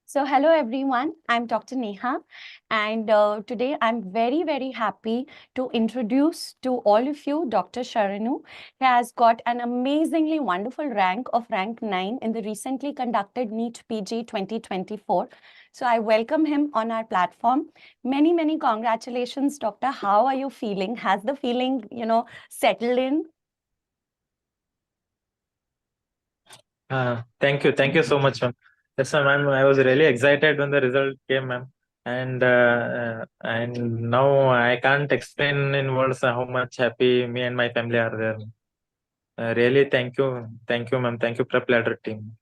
So, hello everyone, I'm Dr. Neha, and today I'm very, very happy to introduce to all of you Dr. Sharunu. He has got an amazingly wonderful rank of rank 9 in the recently conducted NEET PG 2024. So, I welcome him on our platform. Many, many congratulations, Doctor. How are you feeling? Has the feeling, settled in? Thank you so much, ma'am. Yes, ma'am. I was really excited when the result came, ma'am. And now I can't explain in words how much happy me and my family are there. Really, thank you, ma'am. Thank you, PrepLadder team.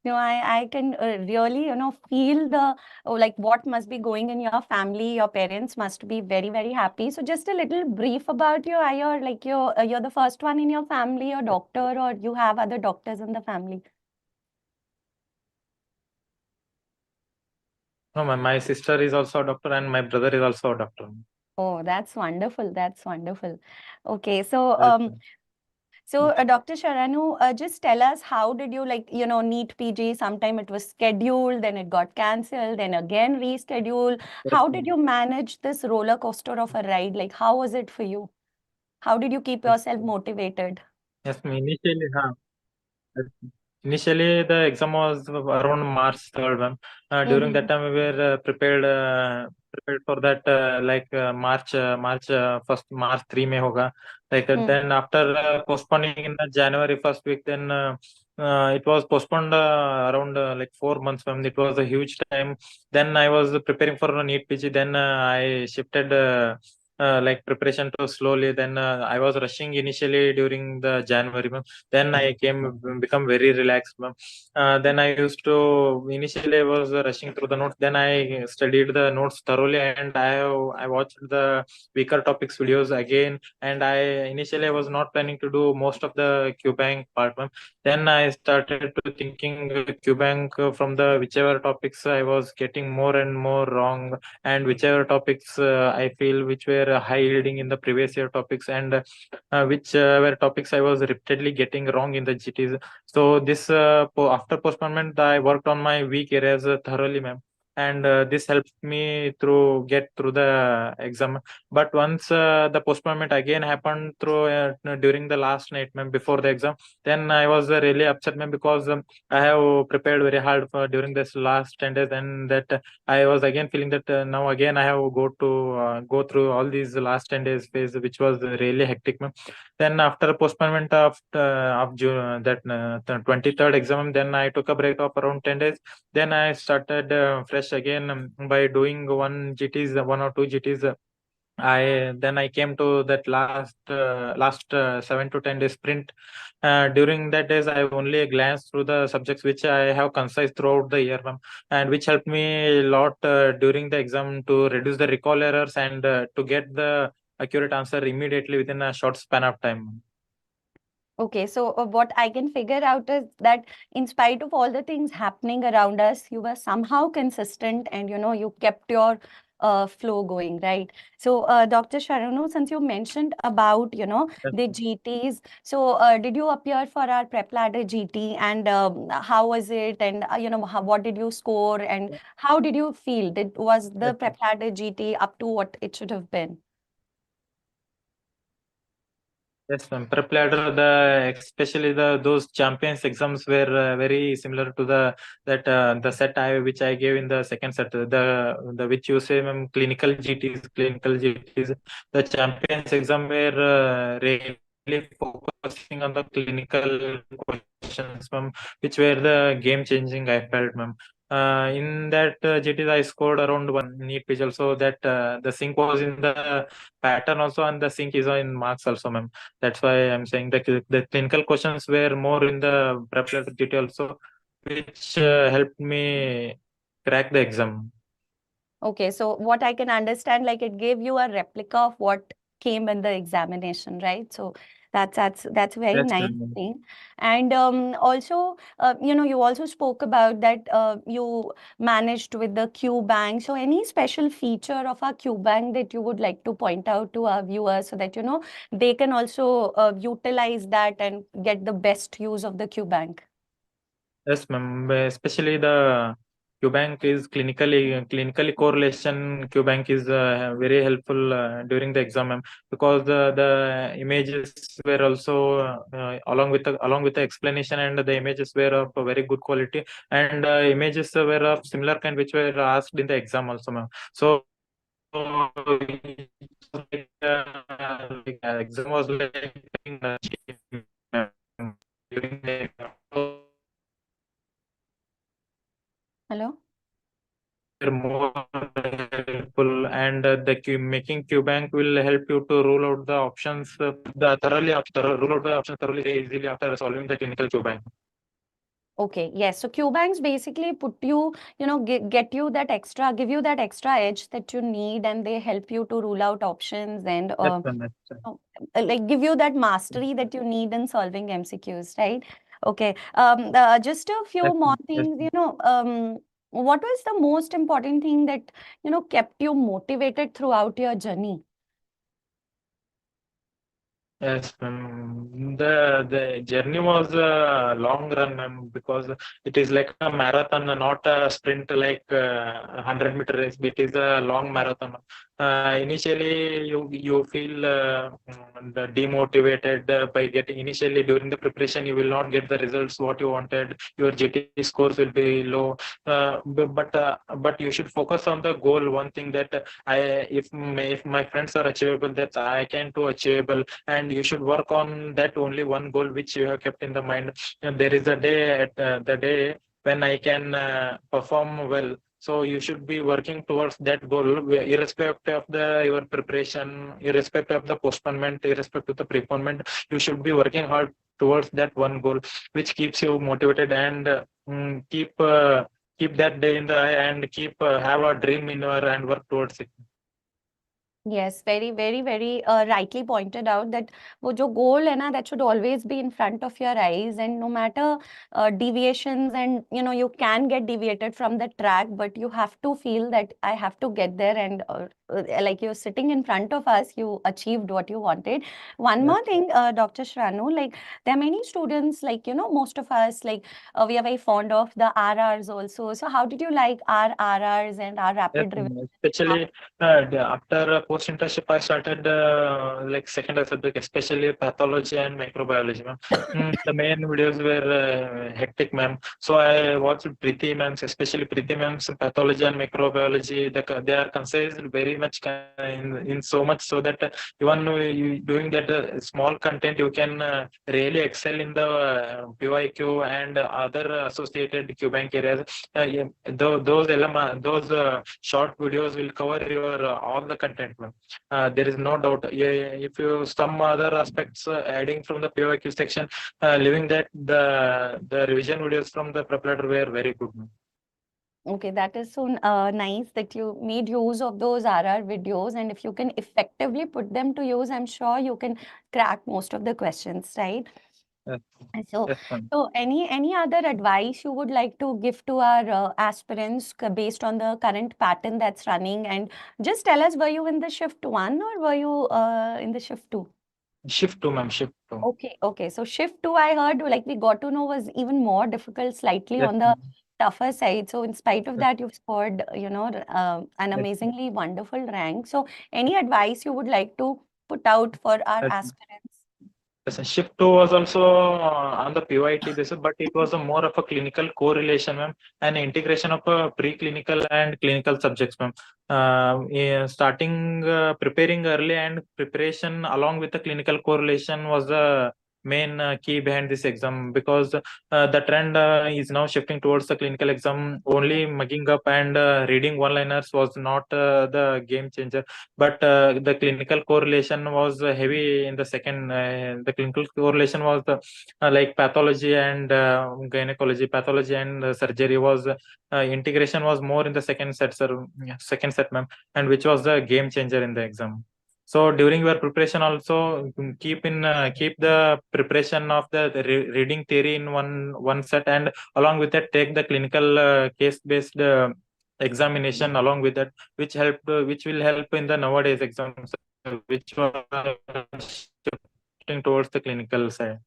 I can really, feel the like what must be going in your family. Your parents must be very, very happy. So just a little brief about you. Are you like you're the first one in your family, or doctor, or you have other doctors in the family? No, ma'am. My sister is also a doctor, and my brother is also a doctor. Oh, that's wonderful. That's wonderful. Okay, so Yes, ma'am. Dr. Sharanu, just tell us how did you NEET PG? Sometime it was scheduled, then it got cancelled, then again rescheduled. Yes, How did ma'am. you manage this roller coaster of a ride? Like, how was it for you? How did you keep Yes, yourself motivated? yes, ma'am. Yes. Initially, the exam was around March 3rd, ma'am. During that Mm-hmm. time, we were prepared for that, March 1st, March 3 में होगा. Then after postponing in the January first week, then it was postponed around like 4 months, ma'am. It was a huge time. Then I was preparing for a NEET PG. Then I shifted. Like preparation to slowly. Then I was rushing initially during the January, ma'am. Then I become very relaxed, ma'am. Then I used to initially I was rushing through the notes. Then I studied the notes thoroughly, and I watched the weaker topics videos again. And I initially I was not planning to do most of the QBank part, ma'am. Then I started to thinking QBank from the whichever topics I was getting more and more wrong, and whichever topics I feel which were high yielding in the previous year topics, and which were topics I was repeatedly getting wrong in the GTs. So this after postponement, I worked on my weak areas thoroughly, ma'am, and this helped me through get through the exam. But once the postponement again happened through during the last night, ma'am, before the exam, then I was really upset, ma'am, because I have prepared very hard for during this last 10 days, and that I was again feeling that now again I have go through all these last 10 days phase, which was really hectic, ma'am. Then after postponement of June, that the 23rd exam, then I took a break of around 10 days. Then I started fresh again by doing one or two GTs. I came to that last 7 to 10 days sprint. During that days, I only glanced through the subjects which I have concise throughout the year, ma'am, and which helped me a lot during the exam to reduce the recall errors and to get the accurate answer immediately within a short span of time. Okay, so what I can figure out is that in spite of all the things happening around us, you were somehow consistent and you kept your flow going, right? So, Dr. Sharanu, since you mentioned about Yes, the GTs, so did you appear for our PrepLadder GT, and how was it? And what did you score? And how did you feel? Was the yes, PrepLadder GT up to what it should have been? yes, ma'am. PrepLadder, the especially the those champions exams were very similar to the set I which I gave in the second set. The which you say, ma'am, clinical GTs. The champions exam were really focusing on the clinical questions, ma'am, which were the game changing. I felt, ma'am. In that GTs, I scored around one NEET page also. That the sync was in the pattern also, and the sync is in marks also, ma'am. That's why I'm saying that the clinical questions were more in the prep detail, so which helped me crack the exam. Okay, so what I can understand, like it gave you a replica of what came in the examination, right? So that's very Yes, nice ma'am. thing. And also, you also spoke about that you managed with the QBank. So any special feature of our QBank that you would like to point out to our viewers so that they can also utilize that and get the best use of the QBank? Yes, ma'am. Especially the QBank is clinically correlation. QBank is very helpful during the exam, ma'am, because the images were also along with the explanation, and the images were of a very good quality, and images were of similar kind which were asked in the exam also, ma'am. So it was like exam was like ma'am, during the exam. So Hello? were more helpful, and making QBank will help you to rule out the options rule out the options thoroughly very easily after solving the clinical QBank. Okay, yes. So QBanks basically put you, get you that extra, give you that extra edge that you need, and they help you to rule out options and Yes, ma'am. Yes, sir. like give you that mastery that you need in solving MCQs, right? Okay. Just a Yes, few more ma'am. Yes, things, ma'am. what was the most important thing that, kept you motivated throughout your journey? Yes, ma'am. The journey was a long run, ma'am, because it is like a marathon, not a sprint like 100-meter race. It is a long marathon. Initially, you feel demotivated by getting initially during the preparation. You will not get the results what you wanted. Your GT scores will be low. But you should focus on the goal. One thing that I if my friends are achievable, that I can too achievable, and you should work on that only one goal which you have kept in the mind. And there is a day at the day when I can perform well. So you should be working towards that goal, irrespective of the your preparation, irrespective of the postponement, irrespective of the preponement. You should be working hard towards that one goal, which keeps you motivated, and keep that day in the eye, and keep have a dream in your and work towards it. Yes, very, very, very rightly pointed out that वो जो goal है ना, that should always be in front of your eyes, and no matter deviations, and you can get deviated from the track, but you have to feel that I have to get there, and like you're sitting in front of us, you achieved what you wanted. One Yes. more thing, Dr. Shranu, like there are many students, like most of us, like we are very fond of the RRs also. So how did you like our RRs and our Yes, rapid revision? ma'am. Especially after post internship, I started like secondary subject, especially pathology and microbiology, ma'am. The main videos were hectic, ma'am. So I watched Preeti ma'ams, especially Preeti ma'ams, pathology and microbiology. They are concise very much in so much so that even you doing that small content, you can really excel in the PYQ and other associated QBank areas. Yeah, those short videos will cover your all the content, ma'am. There is no doubt. Yeah, if you some other aspects adding from the PYQ section, leaving that the revision videos from the PrepLadder were very good, ma'am. Okay, that is so nice that you made use of those RR videos, and if you can effectively put them to use, I'm sure you can crack most of the questions, right? Yes, And So, yes, ma'am. so any other advice you would like to give to our aspirants based on the current pattern that's running? And just tell us, were you in the shift one or were you in the shift two? Shift to, ma'am. Shift to. Okay, okay. So shift two, I heard, like we got to know, was even more difficult, slightly Yes, on the ma'am. tougher side. So in spite of Yes, that, you've scored, an yes, amazingly wonderful rank. So any advice you would like to put out for our yes, ma'am. aspirants? Yes, and shift 2 was also on the PYT basis, but it was a more of a clinical correlation, ma'am, and integration of preclinical and clinical subjects, ma'am. Yeah, starting preparing early and preparation along with the clinical correlation was the main key behind this exam, because the trend is now shifting towards the clinical exam. Only mugging up and reading one-liners was not the game changer, but the clinical correlation was heavy in the second. The clinical correlation was like pathology and gynecology, pathology and surgery was integration was more in the second set, sir. Yeah, second set, ma'am, and which was the game changer in the exam. So during your preparation also, keep the preparation of the reading theory in one set, and along with that take the clinical case based examination along with that, which will help in the nowadays exams, which were shifting towards the clinical side.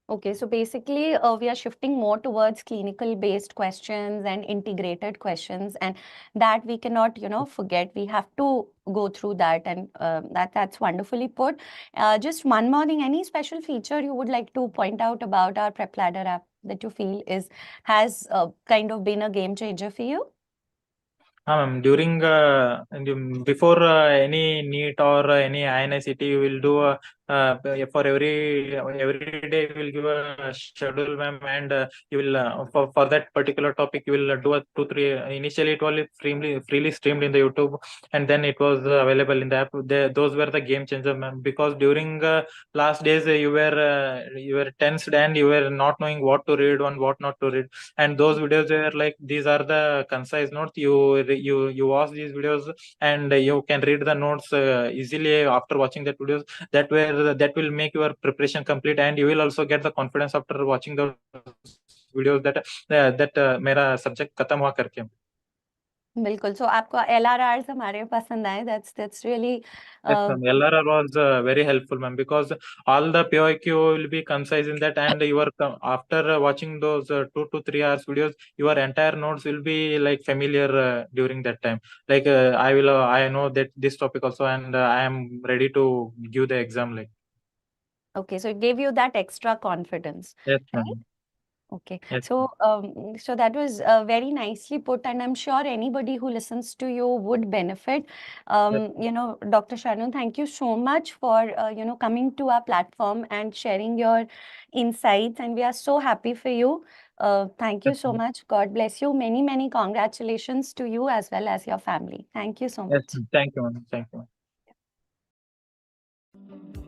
Okay, so basically, we are shifting more towards clinical based questions and integrated questions, and that we cannot, forget. We have to go through that, and that's wonderfully put. Just one more thing, any special feature you would like to point out about our PrepLadder app that you feel has kind of been a game changer for you? During before any NEET or any INI-CET, you will do for every day you will give a schedule, ma'am, and you will for that particular topic you will do a 2 3. Initially, it was freely streamed in the YouTube, and then it was available in the app. Those were the game changer, ma'am, because during last days you were tensed and you were not knowing what to read and what not to read, and those videos were like, these are the concise notes. You watch these videos and you can read the notes easily after watching that videos. That will make your preparation complete, and you will also get the confidence after watching those videos that मेरा subject खत्म हुआ करके. बिल्कुल, सो आपको LRRs हमारे पसंद आए, that's really Yes, ma'am. LRR was very helpful, ma'am, because all the POIQ will be concise in that, and after watching those 2 to 3 hours videos, your entire notes will be like familiar during that time. Like I know that this topic also, and I am ready to give the exam. Like, okay, so it gave you that extra confidence, yes, right? ma'am. Okay, Yes, so ma'am. that was very nicely put, and I'm sure anybody who listens to you would benefit. Yes, Dr. Sharunu, thank you so much for coming to our platform and sharing your insights, and we are so happy for you. Thank you yes, so ma'am. much. God bless you. Many, many congratulations to you as well as your family. Thank you so Yes, much. ma'am. Thank you, ma'am. Thank you, ma'am.